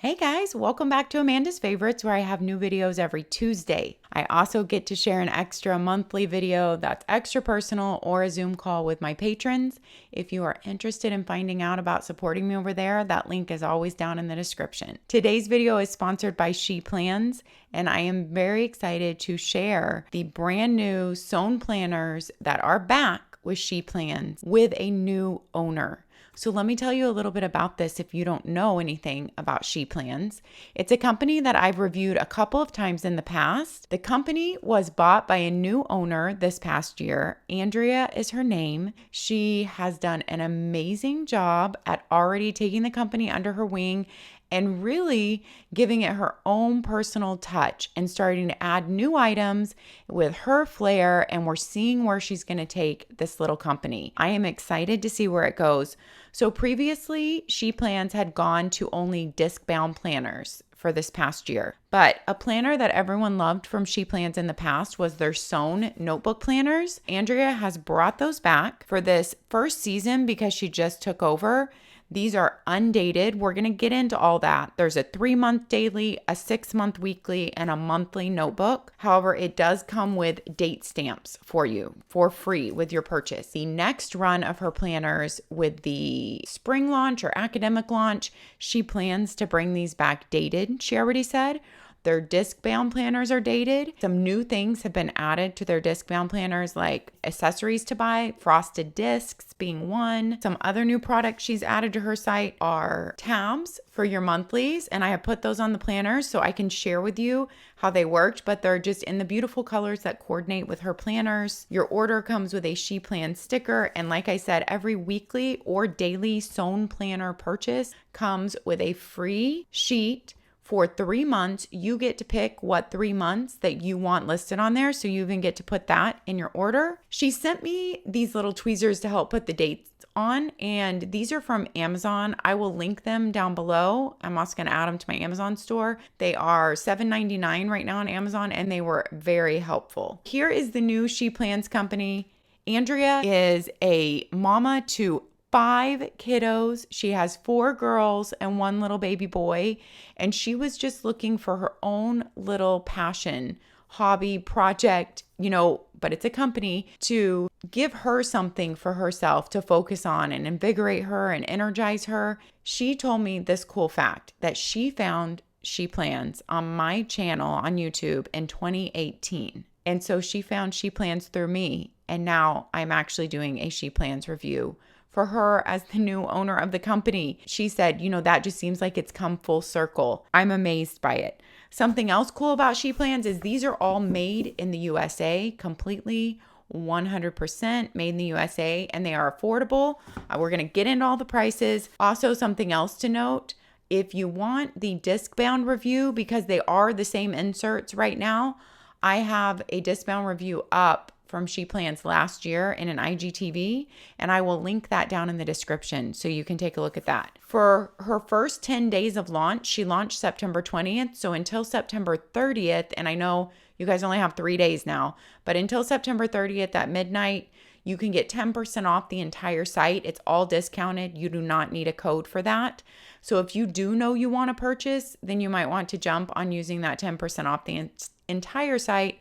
Hey guys, welcome back to Amanda's Favorites, where I have new videos every Tuesday. I also get to share an extra monthly video that's extra personal or a Zoom call with my patrons. If you are interested in finding out about supporting me over there, that link is always down in the description. Today's video is sponsored by ShePlans, and I am very excited to share the brand new sewn planners that are back with ShePlans with a new owner. So let me tell you a little bit about this if you don't know anything about ShePlans. It's a company that I've reviewed a couple of times in the past. The company was bought by a new owner this past year. Andrea is her name. She has done an amazing job at already taking the company under her wing and really giving it her own personal touch and starting to add new items with her flair, and we're seeing where she's going to take this little company. I am excited to see where it goes. So previously, ShePlans had gone to only disc-bound planners for this past year. But a planner that everyone loved from ShePlans in the past was their sewn notebook planners. Andrea has brought those back for this first season because she just took over. These are undated. We're going to get into all that. There's a 3-month daily, a 6-month weekly, and a monthly notebook. However, it does come with date stamps for you for free with your purchase. The next run of her planners with the spring launch or academic launch, she plans to bring these back dated, she already said. Their disc-bound planners are dated. Some new things have been added to their disc-bound planners, like accessories to buy, frosted discs being one. Some other new products she's added to her site are tabs for your monthlies, and I have put those on the planners so I can share with you how they worked, but they're just in the beautiful colors that coordinate with her planners. Your order comes with a ShePlans sticker, and like I said, every weekly or daily sewn planner purchase comes with a free sheet. For 3 months, you get to pick what 3 months that you want listed on there, so you even get to put that in your order. She sent me these little tweezers to help put the dates on, and these are from Amazon. I will link them down below. I'm also going to add them to my Amazon store. They are $7.99 right now on Amazon, and they were very helpful. Here is the new ShePlans company. Andrea is a mama to 5 kiddos. She has 4 girls and 1 little baby boy, and she was just looking for her own little passion, hobby, project, but it's a company to give her something for herself to focus on and invigorate her and energize her. She told me this cool fact that she found ShePlans on my channel on YouTube in 2018. And so she found ShePlans through me, and now I'm actually doing a ShePlans review for her as the new owner of the company. She said, that just seems like it's come full circle. I'm amazed by it. Something else cool about ShePlans is these are all made in the USA, completely 100% made in the USA, and they are affordable. We're going to get into all the prices. Also, something else to note, if you want the disc-bound review, because they are the same inserts right now, I have a disc-bound review up from ShePlans last year in an IGTV, and I will link that down in the description so you can take a look at that. For her first 10 days of launch, she launched September 20th, so until September 30th, and I know you guys only have 3 days now, but until September 30th at midnight, you can get 10% off the entire site. It's all discounted. You do not need a code for that. So if you do know you want to purchase, then you might want to jump on using that 10% off the entire site.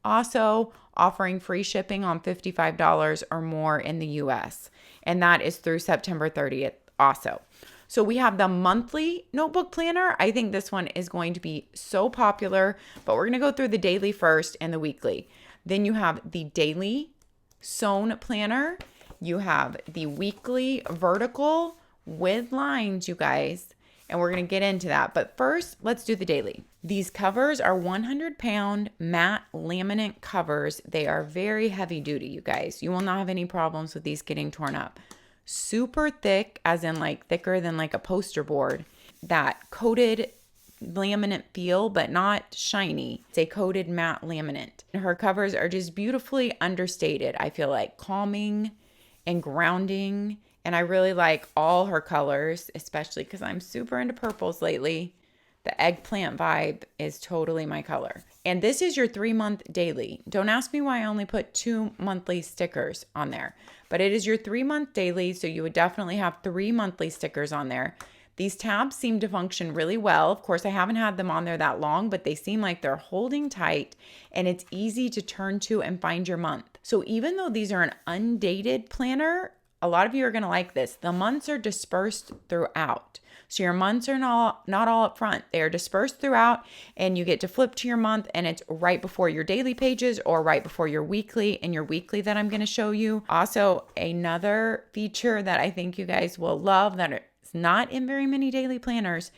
Also offering free shipping on $55 or more in the US. And that is through September 30th also. So we have the monthly notebook planner. I think this one is going to be so popular, but we're going to go through the daily first and the weekly. Then you have the daily sewn planner. You have the weekly vertical with lines, you guys. And we're going to get into that. But first, let's do the daily. These covers are 100-pound matte laminate covers. They are very heavy duty, you guys. You will not have any problems with these getting torn up. Super thick, as in like thicker than like a poster board. That coated laminate feel, but not shiny. It's a coated matte laminate. Her covers are just beautifully understated. I feel like calming and grounding. And I really like all her colors, especially because I'm super into purples lately. The eggplant vibe is totally my color. And this is your 3-month daily. Don't ask me why I only put 2 monthly stickers on there. But it is your 3-month daily, so you would definitely have 3 monthly stickers on there. These tabs seem to function really well. Of course, I haven't had them on there that long, but they seem like they're holding tight and it's easy to turn to and find your month. So even though these are an undated planner, a lot of you are going to like this. The months are dispersed throughout. So your months are not all up front. They are dispersed throughout, and you get to flip to your month, and it's right before your daily pages or right before your weekly and your weekly that I'm going to show you. Also, another feature that I think you guys will love that is not in very many daily planners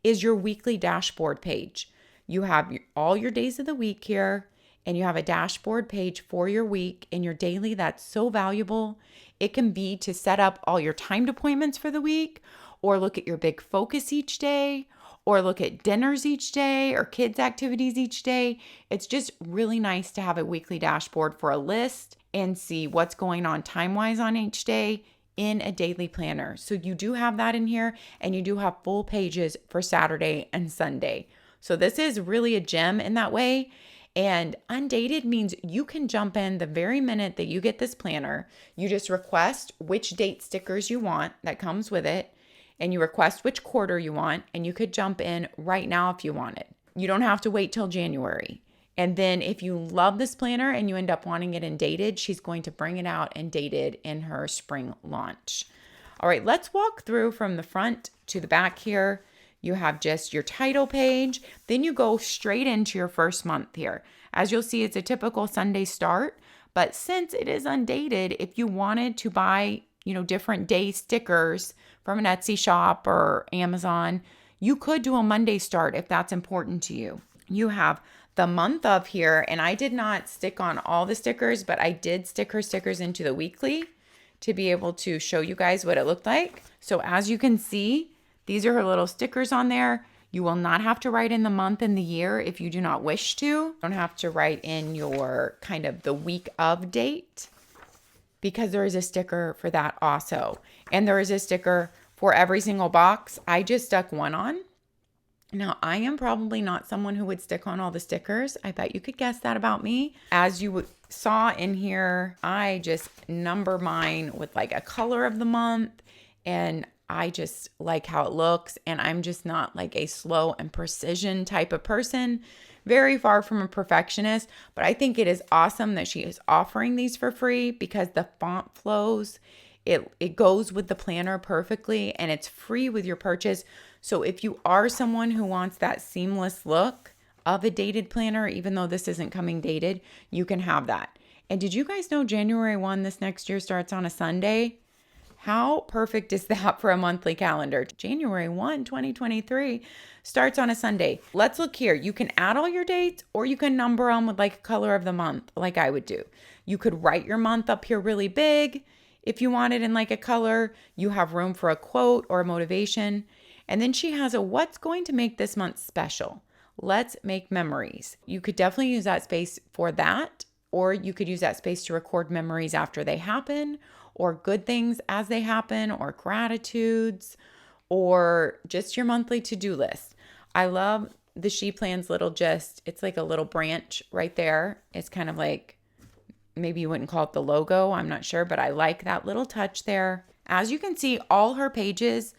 is your weekly dashboard page. You have all your days of the week here, and you have a dashboard page for your week and your daily. That's so valuable. It can be to set up all your timed appointments for the week, or look at your big focus each day, or look at dinners each day, or kids' activities each day. It's just really nice to have a weekly dashboard for a list and see what's going on time-wise on each day in a daily planner. So you do have that in here, and you do have full pages for Saturday and Sunday. So this is really a gem in that way. And undated means you can jump in the very minute that you get this planner. You just request which date stickers you want that comes with it, and you request which quarter you want, and you could jump in right now if you wanted. You don't have to wait till January. And then if you love this planner and you end up wanting it in dated, she's going to bring it out in dated in her spring launch. All right, let's walk through from the front to the back here. You have just your title page. Then you go straight into your first month here. As you'll see, it's a typical Sunday start, but since it is undated, if you wanted to buy, different day stickers from an Etsy shop or Amazon, you could do a Monday start if that's important to you. You have the month of here, and I did not stick on all the stickers, but I did stick her stickers into the weekly to be able to show you guys what it looked like. So as you can see, these are her little stickers on there. You will not have to write in the month and the year if you do not wish to. You don't have to write in your kind of the week of date, because there is a sticker for that also. And there is a sticker for every single box. I just stuck one on. Now, I am probably not someone who would stick on all the stickers. I bet you could guess that about me. As you saw in here, I just number mine with like a color of the month, and I just like how it looks, and I'm just not like a slow and precision type of person. Very far from a perfectionist, but I think it is awesome that she is offering these for free because the font flows. It goes with the planner perfectly, and it's free with your purchase. So if you are someone who wants that seamless look of a dated planner, even though this isn't coming dated, you can have that. And did you guys know January 1 this next year starts on a Sunday? How perfect is that for a monthly calendar? January 1, 2023 starts on a Sunday. Let's look here. You can add all your dates, or you can number them with like a color of the month, like I would do. You could write your month up here really big if you want it in like a color. You have room for a quote or a motivation. And then she has a what's going to make this month special. Let's make memories. You could definitely use that space for that, or you could use that space to record memories after they happen, or good things as they happen, or gratitudes, or just your monthly to-do list. I love the She Plans little it's like a little branch right there. It's kind of like, maybe you wouldn't call it the logo, I'm not sure, but I like that little touch there. As you can see, all her pages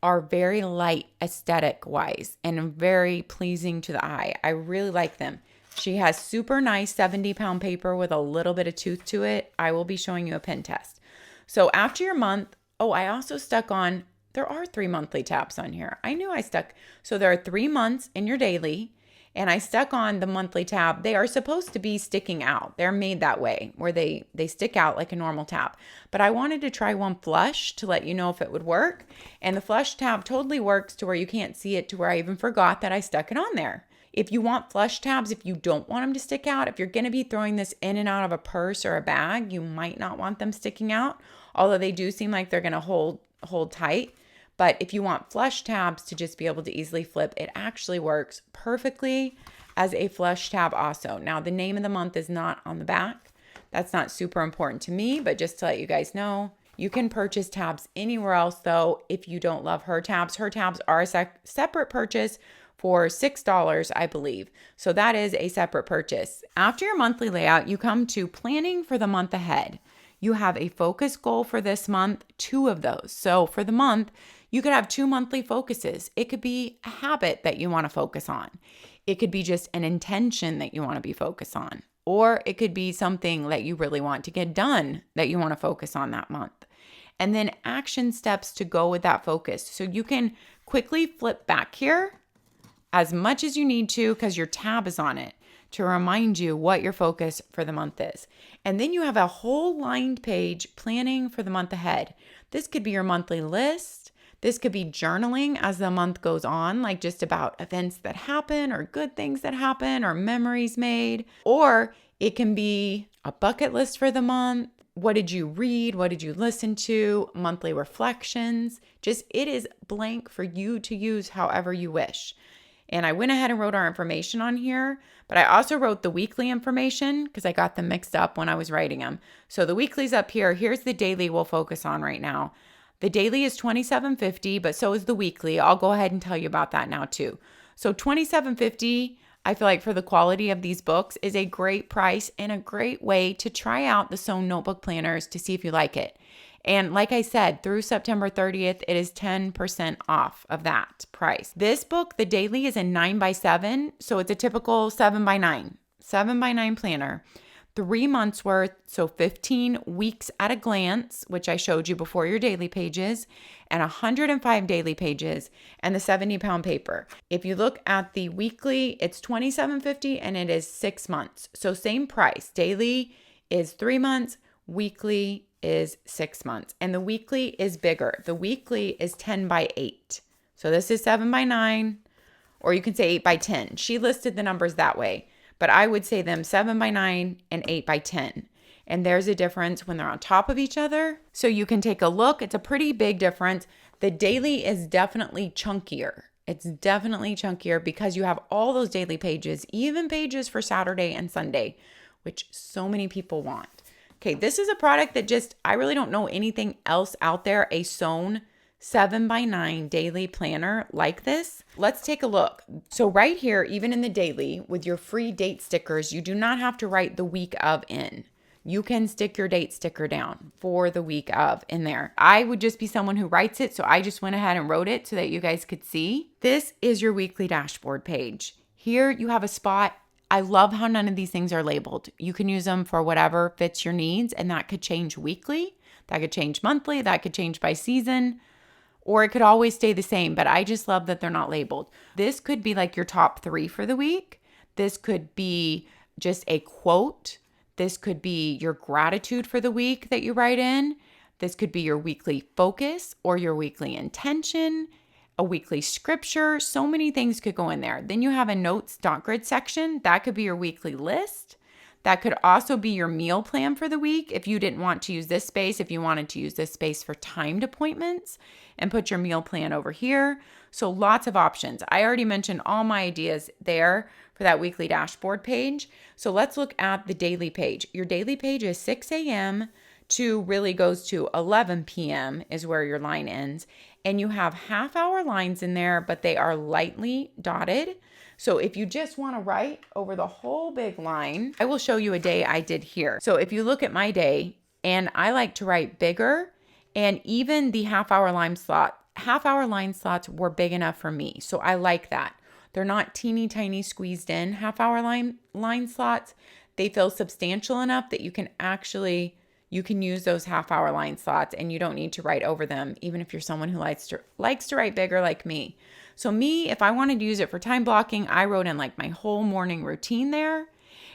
are very light aesthetic wise and very pleasing to the eye. I really like them. She has super nice 70-pound paper with a little bit of tooth to it. I will be showing you a pen test. So after your month, I also stuck on, there are 3 monthly tabs on here. I knew I stuck. So there are 3 months in your daily, and I stuck on the monthly tab. They are supposed to be sticking out. They're made that way, where they stick out like a normal tab. But I wanted to try one flush to let you know if it would work. And the flush tab totally works to where you can't see it, to where I even forgot that I stuck it on there. If you want flush tabs, if you don't want them to stick out, if you're going to be throwing this in and out of a purse or a bag, you might not want them sticking out, although they do seem like they're going to hold tight. But if you want flush tabs to just be able to easily flip, it actually works perfectly as a flush tab also. Now, the name of the month is not on the back. That's not super important to me, but just to let you guys know, you can purchase tabs anywhere else though if you don't love her tabs. Her tabs are a separate purchase for $6, I believe. So that is a separate purchase. After your monthly layout, you come to planning for the month ahead. You have a focus goal for this month, 2 of those. So for the month, You could have 2 monthly focuses. It could be a habit that you want to focus on. It could be just an intention that you want to be focused on. Or it could be something that you really want to get done that you want to focus on that month. And then action steps to go with that focus. So you can quickly flip back here as much as you need to because your tab is on it to remind you what your focus for the month is. And then you have a whole lined page planning for the month ahead. This could be your monthly list. This could be journaling as the month goes on, like just about events that happen or good things that happen or memories made. Or it can be a bucket list for the month. What did you read? What did you listen to? Monthly reflections. Just it is blank for you to use however you wish. And I went ahead and wrote our information on here, but I also wrote the weekly information because I got them mixed up when I was writing them. So the weekly's up here. Here's the daily we'll focus on right now. The daily is $27.50, but so is the weekly. I'll go ahead and tell you about that now too. So $27.50, I feel like for the quality of these books is a great price and a great way to try out the Sewn Notebook Planners to see if you like it. And like I said, through September 30th, it is 10% off of that price. This book, the daily, is a 9x7, so it's a typical 7x9, 7x9 planner. 3 months worth, so 15 weeks at a glance, which I showed you before your daily pages, and 105 daily pages, and the 70-pound paper. If you look at the weekly, it's $27.50 and it is 6 months. So same price. Daily is 3 months, weekly is 6 months, and the weekly is bigger. The weekly is 10x8. So this is 7x9, or you can say 8x10. She listed the numbers that way. But I would say them 7x9 and 8x10. And there's a difference when they're on top of each other. So you can take a look. It's a pretty big difference. The daily is definitely chunkier. It's definitely chunkier because you have all those daily pages, even pages for Saturday and Sunday, which so many people want. Okay, this is a product that just, I really don't know anything else out there, a sewn 7x9 daily planner like this. Let's take a look. So right here, even in the daily with your free date stickers, you do not have to write the week of in. You can stick your date sticker down for the week of in there. I would just be someone who writes it, so I just went ahead and wrote it so that you guys could see. This is your weekly dashboard page. Here you have a spot. I love how none of these things are labeled. You can use them for whatever fits your needs, and that could change weekly, that could change monthly, that could change by season, or it could always stay the same, but I just love that they're not labeled. This could be like your top 3 for the week. This could be just a quote. This could be your gratitude for the week that you write in. This could be your weekly focus or your weekly intention, a weekly scripture. So many things could go in there. Then you have a notes dot grid section. That could be your weekly list. That could also be your meal plan for the week if you didn't want to use this space, if you wanted to use this space for timed appointments and put your meal plan over here. So lots of options. I already mentioned all my ideas there for that weekly dashboard page. So let's look at the daily page. Your daily page is 6 a.m. to really goes to 11 p.m. is where your line ends. And you have half-hour lines in there, but they are lightly dotted. So if you just want to write over the whole big line, I will show you a day I did here. So if you look at my day, and I like to write bigger, and even the half-hour line slots were big enough for me. So I like that. They're not teeny tiny squeezed in half-hour line slots. They feel substantial enough that you can use those half-hour line slots and you don't need to write over them, even if you're someone who likes to write bigger like me. So me, if I wanted to use it for time blocking, I wrote in like my whole morning routine there.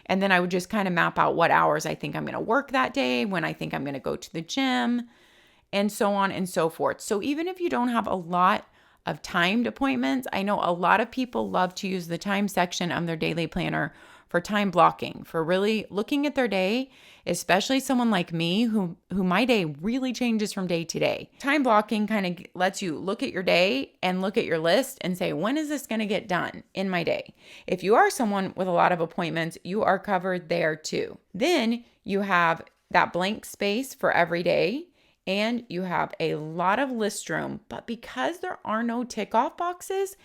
And then I would just kind of map out what hours I think I'm going to work that day, when I think I'm going to go to the gym, and so on and so forth. So even if you don't have a lot of timed appointments, I know a lot of people love to use the time section of their daily planner for time blocking, for really looking at their day, especially someone like me who my day really changes from day to day. Time blocking kind of lets you look at your day and look at your list and say, when is this going to get done in my day? If you are someone with a lot of appointments, you are covered there too. Then you have that blank space for every day, and you have a lot of list room. But because there are no tick off boxes,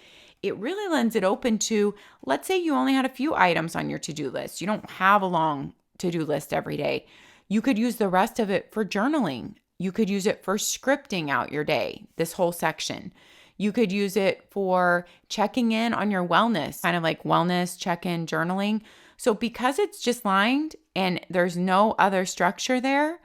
it really lends it open to, let's say you only had a few items on your to-do list. You don't have a long to-do list every day. You could use the rest of it for journaling. You could use it for scripting out your day, this whole section. You could use it for checking in on your wellness, kind of like wellness, check-in, journaling. So because it's just lined and there's no other structure there,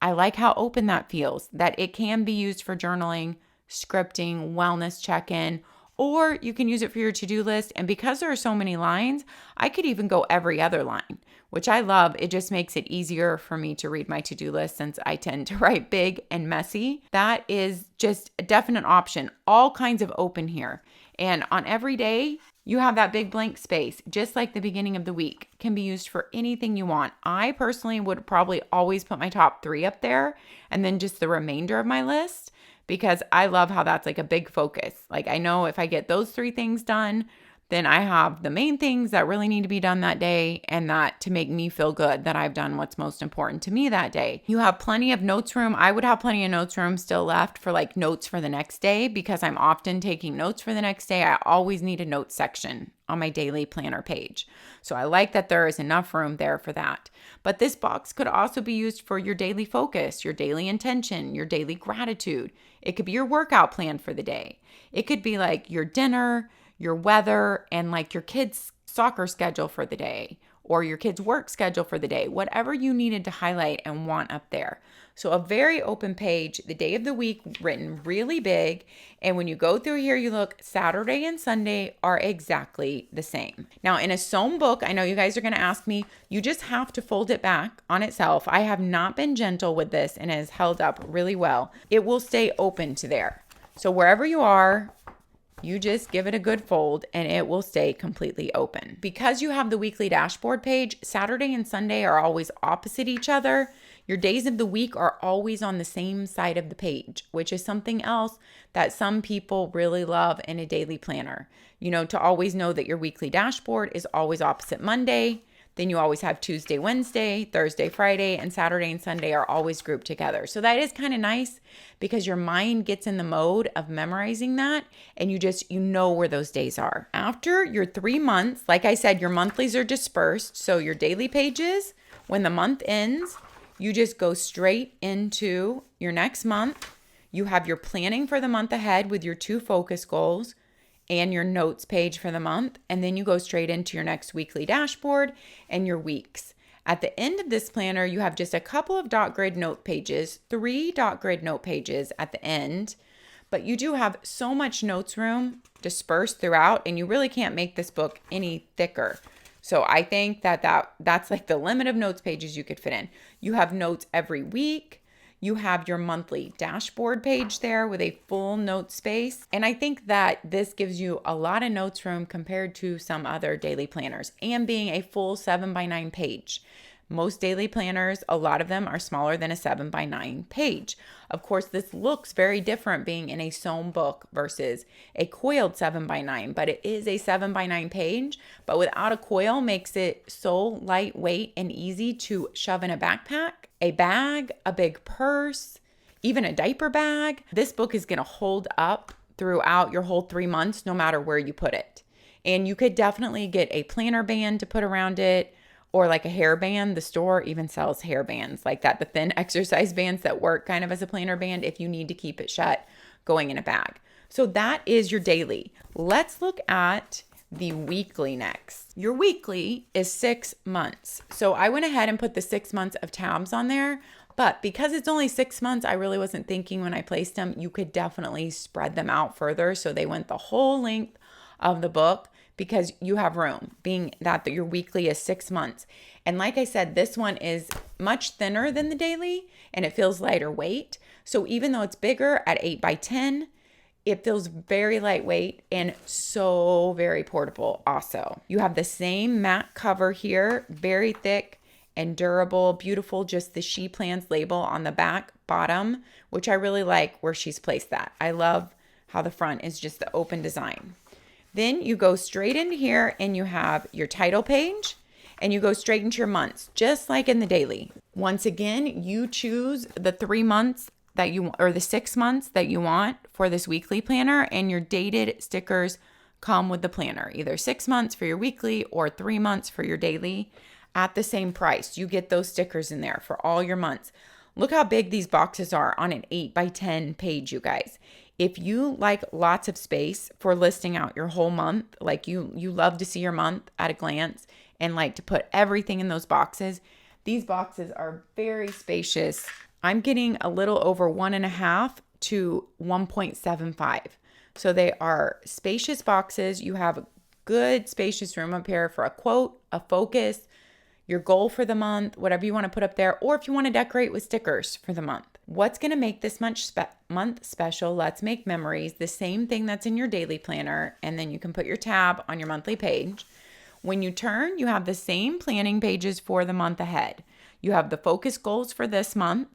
I like how open that feels, that it can be used for journaling, scripting, wellness check-in, or you can use it for your to-do list. And because there are so many lines, I could even go every other line, which I love. It just makes it easier for me to read my to-do list since I tend to write big and messy. That is just a definite option. All kinds of open here. And on every day, you have that big blank space, just like the beginning of the week. Can be used for anything you want. I personally would probably always put my top 3 up there and then just the remainder of my list, because I love how that's like a big focus. Like I know if I get those 3 things done, then I have the main things that really need to be done that day, and that to make me feel good that I've done what's most important to me that day. You have plenty of notes room. I would have plenty of notes room still left for like notes for the next day, because I'm often taking notes for the next day. I always need a notes section on my daily planner page. So I like that there is enough room there for that. But this box could also be used for your daily focus, your daily intention, your daily gratitude. It could be your workout plan for the day. It could be like your dinner, your weather, and like your kids' soccer schedule for the day, or your kids' work schedule for the day, whatever you needed to highlight and want up there. So a very open page, the day of the week written really big. And when you go through here, you look, Saturday and Sunday are exactly the same. Now in a sewn book, I know you guys are going to ask me, you just have to fold it back on itself. I have not been gentle with this and it has held up really well. It will stay open to there. So wherever you are, you just give it a good fold and it will stay completely open. Because you have the weekly dashboard page, Saturday and Sunday are always opposite each other. Your days of the week are always on the same side of the page, which is something else that some people really love in a daily planner. You know, to always know that your weekly dashboard is always opposite Monday. Then you always have Tuesday, Wednesday, Thursday, Friday, and Saturday and Sunday are always grouped together. So that is kind of nice because your mind gets in the mode of memorizing that and you know where those days are. After your 3 months, like I said, your monthlies are dispersed. So your daily pages, when the month ends, you just go straight into your next month. You have your planning for the month ahead with your 2 focus goals and your notes page for the month, and then you go straight into your next weekly dashboard and your weeks. At the end of this planner, you have just a couple of dot grid note pages, 3 dot grid note pages at the end, but you do have so much notes room dispersed throughout, and you really can't make this book any thicker. So I think that's like the limit of notes pages you could fit in. You have notes every week. You have your monthly dashboard page there with a full note space. And I think that this gives you a lot of notes room compared to some other daily planners, and being a full 7x9 page. Most daily planners, a lot of them are smaller than a 7x9 page. Of course, this looks very different being in a sewn book versus a coiled 7x9, but it is a 7x9 page, but without a coil makes it so lightweight and easy to shove in a backpack, a bag, a big purse, even a diaper bag. This book is going to hold up throughout your whole 3 months, no matter where you put it. And you could definitely get a planner band to put around it, or like a hairband. The store even sells hairbands like that, the thin exercise bands that work kind of as a planner band if you need to keep it shut going in a bag. So that is your daily. Let's look at the weekly next. Your weekly is 6 months. So I went ahead and put the 6 months of tabs on there, but because it's only 6 months, I really wasn't thinking when I placed them, you could definitely spread them out further. So they went the whole length of the book, because you have room, being that your weekly is 6 months. And like I said, this one is much thinner than the daily and it feels lighter weight. So even though it's bigger at 8x10, it feels very lightweight and so very portable also. You have the same matte cover here, very thick and durable, beautiful, just the She Plans label on the back bottom, which I really like where she's placed that. I love how the front is just the open design. Then you go straight in here and you have your title page and you go straight into your months, just like in the daily. Once again, you choose the 3 months that you, or the 6 months that you want for this weekly planner, and your dated stickers come with the planner, either 6 months for your weekly or 3 months for your daily at the same price. You get those stickers in there for all your months. Look how big these boxes are on an 8x10 page, you guys. If you like lots of space for listing out your whole month, like you love to see your month at a glance and like to put everything in those boxes, these boxes are very spacious. I'm getting a little over 1.5 to 1.75. So they are spacious boxes. You have good spacious room up here for a quote, a focus, your goal for the month, whatever you want to put up there, or if you want to decorate with stickers for the month. What's going to make this month special? Let's make memories. The same thing that's in your daily planner, and then you can put your tab on your monthly page. When you turn, you have the same planning pages for the month ahead. You have the focus goals for this month,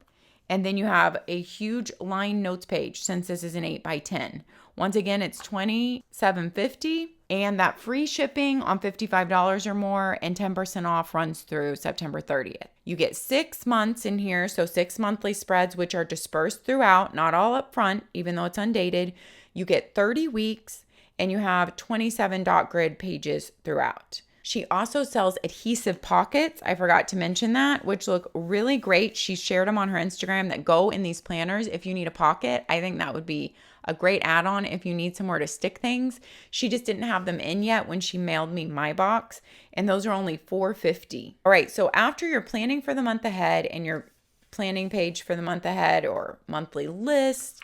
and then you have a huge line notes page since this is an 8x10. Once again, it's $27.50, and that free shipping on $55 or more and 10% off runs through September 30th. You get 6 months in here, so 6 monthly spreads, which are dispersed throughout, not all up front, even though it's undated. You get 30 weeks, and you have 27 dot grid pages throughout. She also sells adhesive pockets. I forgot to mention that, which look really great. She shared them on her Instagram that go in these planners if you need a pocket. I think that would be a great add-on if you need somewhere to stick things. She just didn't have them in yet when she mailed me my box, and those are only $4.50. All right, so after you're planning for the month ahead and your planning page for the month ahead, or monthly list,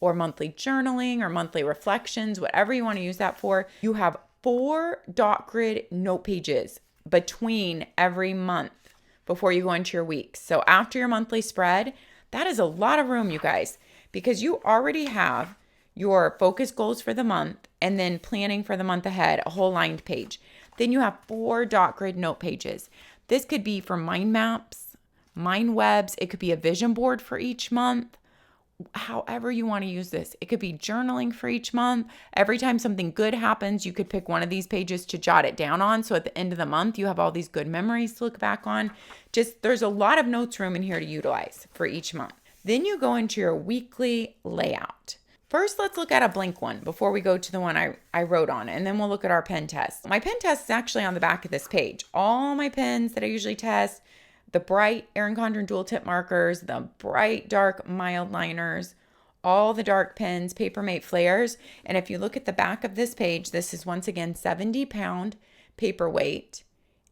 or monthly journaling, or monthly reflections, whatever you want to use that for, you have 4 dot grid note pages between every month before you go into your weeks. So after your monthly spread, that is a lot of room, you guys, because you already have your focus goals for the month and then planning for the month ahead, a whole lined page. Then you have 4 dot grid note pages. This could be for mind maps, mind webs. It could be a vision board for each month. However you want to use this. It could be journaling for each month. Every time something good happens, you could pick one of these pages to jot it down on. So at the end of the month, you have all these good memories to look back on. Just there's a lot of notes room in here to utilize for each month. Then you go into your weekly layout. First, let's look at a blank one before we go to the one I wrote on, and then we'll look at our pen test. My pen test is actually on the back of this page. All my pens that I usually test, the bright ERIN CONDREN dual tip markers, the bright dark mild liners, all the dark pens, Papermate flares. And if you look at the back of this page, this is once again 70-pound paperweight,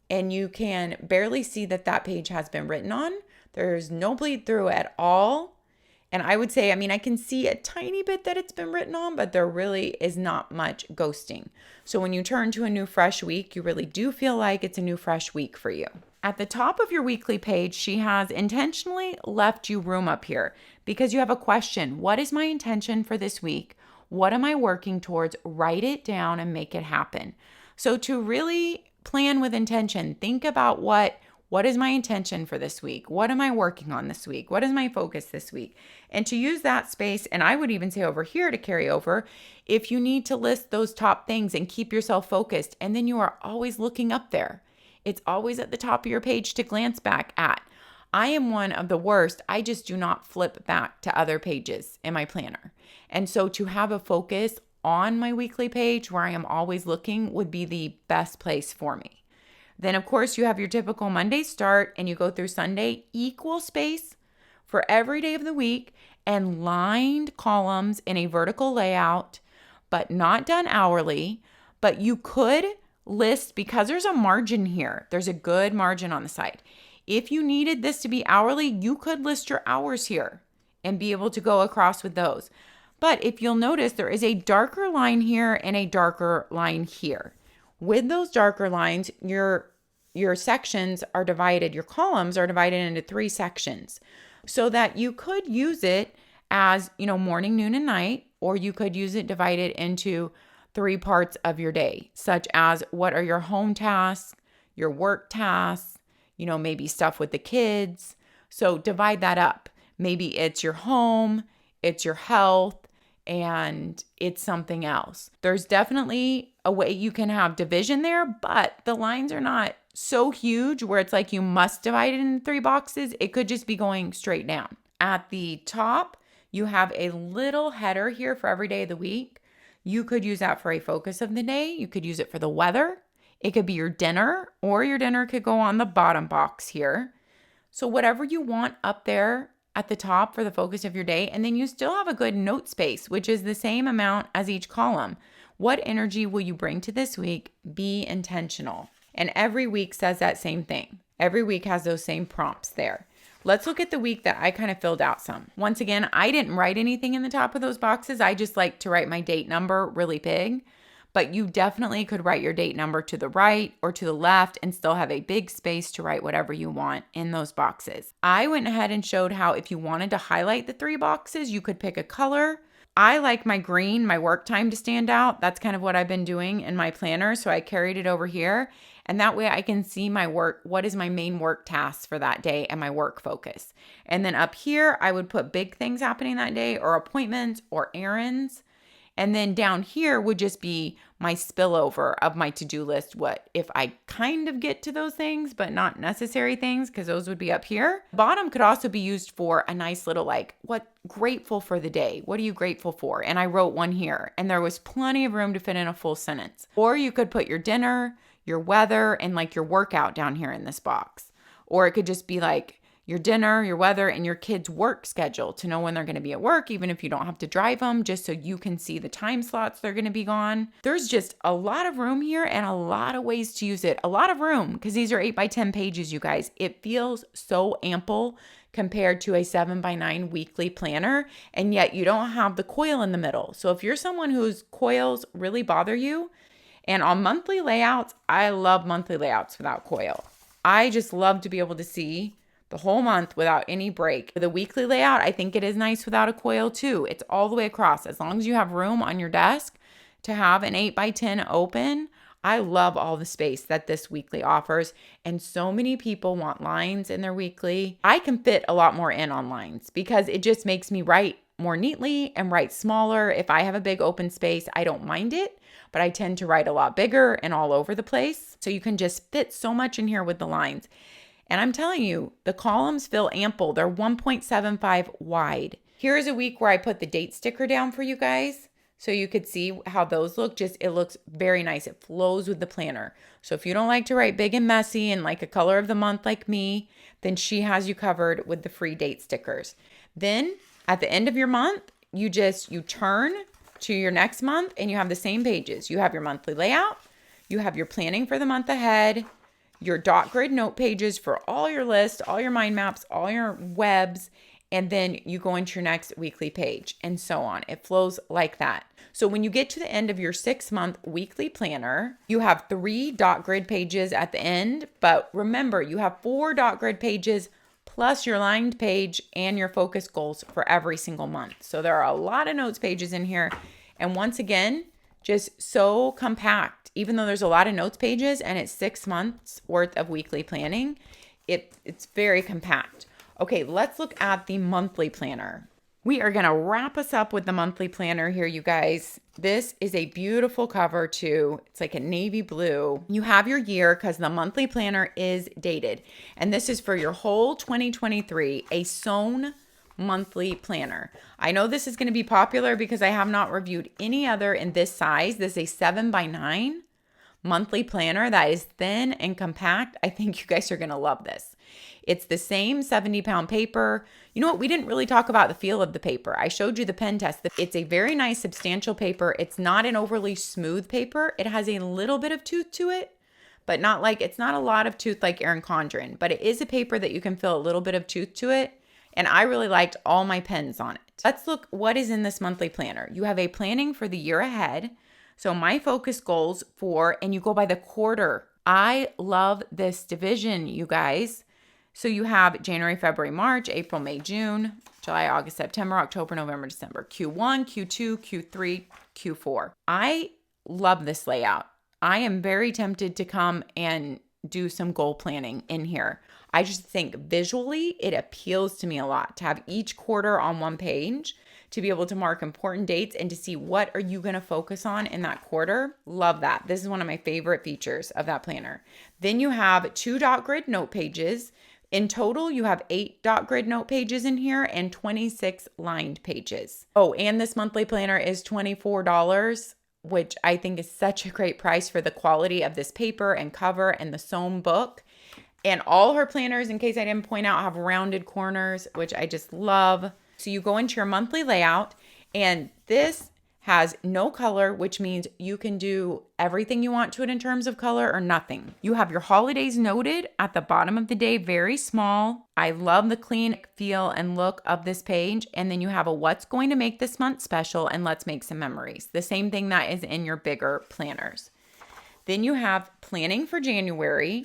and you can barely see that page has been written on. There's no bleed through at all. And I would say, I can see a tiny bit that it's been written on, but there really is not much ghosting. So when you turn to a new fresh week, you really do feel like it's a new fresh week for you. At the top of your weekly page, she has intentionally left you room up here because you have a question. What is my intention for this week? What am I working towards? Write it down and make it happen. So to really plan with intention, think about what is my intention for this week? What am I working on this week? What is my focus this week? And to use that space, and I would even say over here to carry over, if you need to list those top things and keep yourself focused, and then you are always looking up there. It's always at the top of your page to glance back at. I am one of the worst. I just do not flip back to other pages in my planner. And so to have a focus on my weekly page where I am always looking would be the best place for me. Then, of course, you have your typical Monday start and you go through Sunday, equal space for every day of the week and lined columns in a vertical layout, but not done hourly. But you could list, because there's a margin here, there's a good margin on the side. If you needed this to be hourly, you could list your hours here and be able to go across with those. But if you'll notice, there is a darker line here and a darker line here. With those darker lines, your sections are divided, your columns are divided into 3 sections so that you could use it as, morning, noon, and night, or you could use it divided into 3 parts of your day, such as what are your home tasks, your work tasks, maybe stuff with the kids. So divide that up. Maybe it's your home, it's your health, and it's something else. There's definitely a way you can have division there, but the lines are not so huge where it's like you must divide it into 3 boxes. It could just be going straight down. At the top, you have a little header here for every day of the week. You could use that for a focus of the day. You could use it for the weather. It could be your dinner, or your dinner could go on the bottom box here. So whatever you want up there at the top for the focus of your day, and then you still have a good note space, which is the same amount as each column. What energy will you bring to this week? Be intentional. And every week says that same thing. Every week has those same prompts there. Let's look at the week that I kind of filled out some. Once again, I didn't write anything in the top of those boxes. I just like to write my date number really big. But you definitely could write your date number to the right or to the left and still have a big space to write whatever you want in those boxes. I went ahead and showed how if you wanted to highlight the 3 boxes, you could pick a color. I like my green, my work time, to stand out. That's kind of what I've been doing in my planner. So I carried it over here. And that way I can see my work, what is my main work task for that day and my work focus. And then up here, I would put big things happening that day or appointments or errands. And then down here would just be my spillover of my to-do list. What if I kind of get to those things, but not necessary things, because those would be up here. Bottom could also be used for a nice little like, what grateful for the day? What are you grateful for? And I wrote one here, and there was plenty of room to fit in a full sentence. Or you could put your dinner, your weather, and like your workout down here in this box. Or it could just be like your dinner, your weather, and your kids' work schedule to know when they're going to be at work, even if you don't have to drive them, just so you can see the time slots they're going to be gone. There's just a lot of room here and a lot of ways to use it. A lot of room, because these are 8x10 pages, you guys. It feels so ample compared to a 7x9 weekly planner, and yet you don't have the coil in the middle. So if you're someone whose coils really bother you, and on monthly layouts, I love monthly layouts without coil. I just love to be able to see the whole month without any break. For the weekly layout, I think it is nice without a coil too. It's all the way across. As long as you have room on your desk to have an 8x10 open, I love all the space that this weekly offers. And so many people want lines in their weekly. I can fit a lot more in on lines because it just makes me write more neatly and write smaller. If I have a big open space, I don't mind it, but I tend to write a lot bigger and all over the place. So you can just fit so much in here with the lines. And I'm telling you, the columns feel ample. They're 1.75 wide. Here's a week where I put the date sticker down for you guys so you could see how those look. Just, it looks very nice. It flows with the planner. So if you don't like to write big and messy and like a color of the month like me, then she has you covered with the free date stickers. Then at the end of your month, you turn to your next month and you have the same pages. You have your monthly layout. You have your planning for the month ahead, your dot grid note pages for all your lists, all your mind maps, all your webs, and then you go into your next weekly page and so on. It flows like that. So when you get to the end of your 6-month weekly planner, you have 3 dot grid pages at the end, but remember, you have 4 dot grid pages plus your lined page and your focus goals for every single month. So there are a lot of notes pages in here. And once again, just so compact. Even though there's a lot of notes pages and it's 6 months worth of weekly planning, it's very compact. Okay, let's look at the monthly planner. We are going to wrap us up with the monthly planner here, you guys. This is a beautiful cover too. It's like a navy blue. You have your year because the monthly planner is dated. And this is for your whole 2023, a sewn monthly planner. I know this is going to be popular because I have not reviewed any other in this size. This is a 7x9 monthly planner that is thin and compact. I think you guys are going to love this. It's the same 70-pound paper. You know what? We didn't really talk about the feel of the paper. I showed you the pen test. It's a very nice, substantial paper. It's not an overly smooth paper. It has a little bit of tooth to it, but it's not a lot of tooth like ERIN CONDREN, but it is a paper that you can feel a little bit of tooth to it. And I really liked all my pens on it. Let's look what is in this monthly planner. You have a planning for the year ahead. So my focus goals and you go by the quarter. I love this division, you guys. So you have January, February, March, April, May, June, July, August, September, October, November, December, Q1, Q2, Q3, Q4. I love this layout. I am very tempted to come and do some goal planning in here. I just think visually it appeals to me a lot to have each quarter on one page, to be able to mark important dates and to see what are you going to focus on in that quarter. Love that. This is one of my favorite features of that planner. Then you have 2 dot grid note pages. In total, you have 8 dot grid note pages in here and 26 lined pages. Oh, and this monthly planner is $24, which I think is such a great price for the quality of this paper and cover and the sewn book. And all her planners, in case I didn't point out, have rounded corners, which I just love. So you go into your monthly layout, and this has no color, which means you can do everything you want to it in terms of color or nothing. You have your holidays noted at the bottom of the day, very small. I love the clean feel and look of this page. And then you have a what's going to make this month special and let's make some memories. The same thing that is in your bigger planners. Then you have planning for January.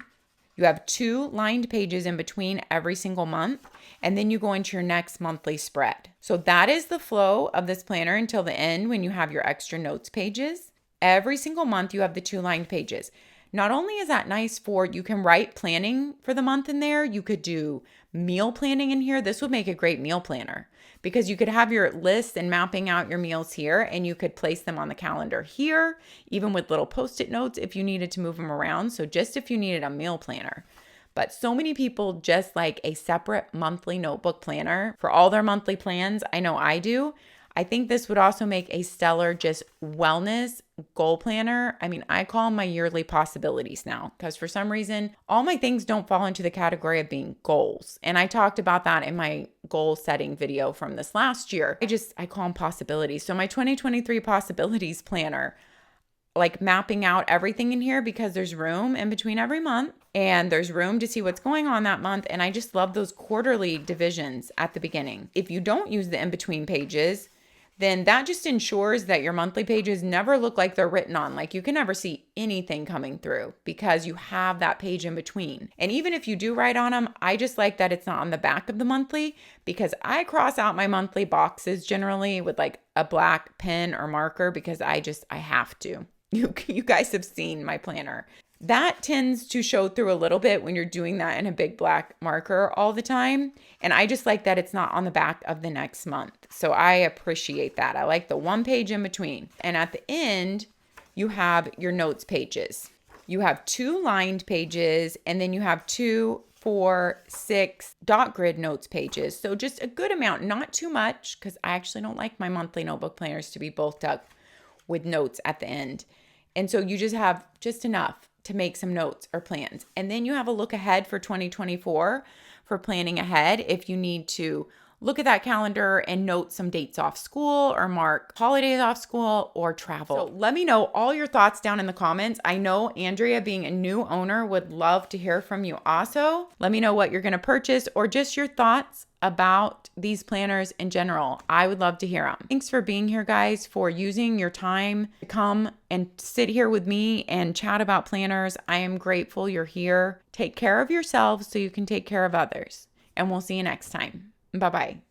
You have 2 lined pages in between every single month, and then you go into your next monthly spread. So that is the flow of this planner until the end when you have your extra notes pages. Every single month you have the 2 lined pages. Not only is that nice for, you can write planning for the month in there, you could do meal planning in here. This would make a great meal planner because you could have your lists and mapping out your meals here, and you could place them on the calendar here, even with little post-it notes if you needed to move them around. So just if you needed a meal planner. But so many people just like a separate monthly notebook planner for all their monthly plans. I know I do. I think this would also make a stellar just wellness goal planner. I mean, I call them my yearly possibilities now because for some reason, all my things don't fall into the category of being goals. And I talked about that in my goal setting video from this last year. I call them possibilities. So my 2023 possibilities planner, like mapping out everything in here because there's room in between every month and there's room to see what's going on that month. And I just love those quarterly divisions at the beginning. If you don't use the in-between pages, then that just ensures that your monthly pages never look like they're written on. Like you can never see anything coming through because you have that page in between. And even if you do write on them, I just like that it's not on the back of the monthly because I cross out my monthly boxes generally with like a black pen or marker because I have to. You guys have seen my planner. That tends to show through a little bit when you're doing that in a big black marker all the time. And I just like that it's not on the back of the next month. So I appreciate that. I like the 1 page in between. And at the end, you have your notes pages. You have 2 lined pages, and then you have 2, 4, 6 dot grid notes pages. So just a good amount, not too much, because I actually don't like my monthly notebook planners to be bulked up with notes at the end. And so you just have just enough to make some notes or plans. And then you have a look ahead for 2024 for planning ahead if you need to look at that calendar and note some dates off school or mark holidays off school or travel. So let me know all your thoughts down in the comments. I know Andrea, being a new owner, would love to hear from you also. Let me know what you're going to purchase or just your thoughts about these planners in general. I would love to hear them. Thanks for being here, guys, for using your time to come and sit here with me and chat about planners. I am grateful you're here. Take care of yourselves so you can take care of others. And we'll see you next time. Bye-bye.